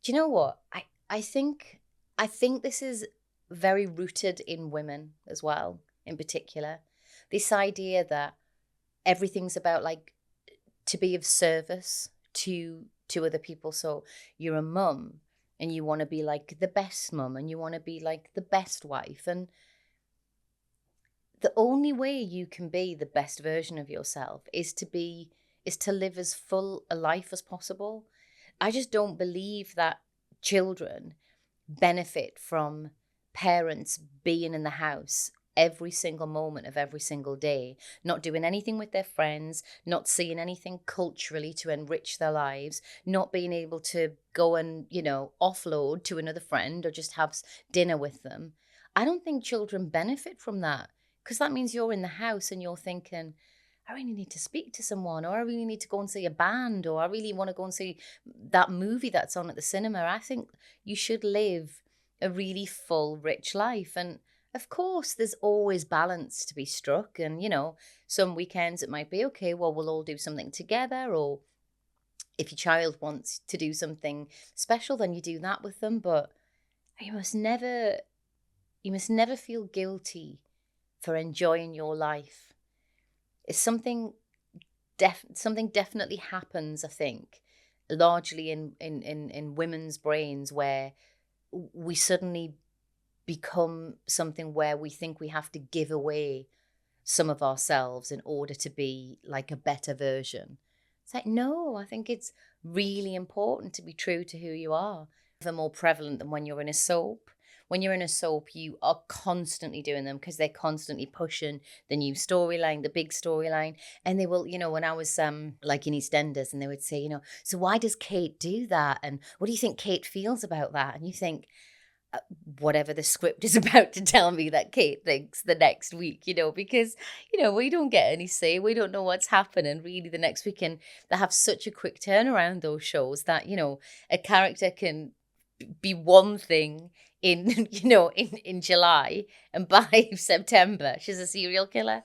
Do you know what? I think this is very rooted in women as well, in particular. This idea that everything's about like to be of service to other people. So you're a mum and you want to be like the best mum and you want to be like the best wife. And the only way you can be the best version of yourself is to live as full a life as possible. I just don't believe that children benefit from parents being in the house every single moment of every single day, not doing anything with their friends, not seeing anything culturally to enrich their lives, not being able to go and, offload to another friend or just have dinner with them. I don't think children benefit from that because that means you're in the house and you're thinking, I really need to speak to someone, or I really need to go and see a band, or I really want to go and see that movie that's on at the cinema. I think you should live a really full, rich life. And of course, there's always balance to be struck. And, some weekends it might be, okay, well, we'll all do something together. Or if your child wants to do something special, then you do that with them. But you must never, you must never feel guilty for enjoying your life. It's something definitely happens, I think, largely in women's brains, where we suddenly become something where we think we have to give away some of ourselves in order to be like a better version. It's like, no, I think it's really important to be true to who you are. They're more prevalent than when you're in a soap. When you're in a soap, you are constantly doing them because they're constantly pushing the new storyline, the big storyline. And they will, when I was like in EastEnders, and they would say, so why does Kate do that? And what do you think Kate feels about that? And you think, whatever the script is about to tell me that Kate thinks the next week, because, we don't get any say. We don't know what's happening really the next week. And they have such a quick turnaround, those shows, that, a character can be one thing in, in July, and by September, she's a serial killer.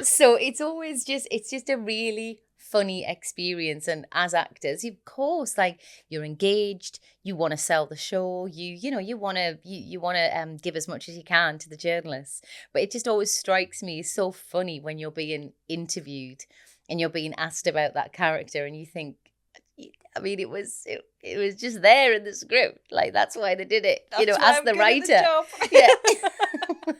So it's just a really funny experience. And as actors, of course, like, you're engaged, you want to sell the show, you want to give as much as you can to the journalists. But it just always strikes me as so funny when you're being interviewed and you're being asked about that character, and you think, I mean, it was just there in the script. Like, that's why they did it, That's why as I'm the good at writer. job. Yeah.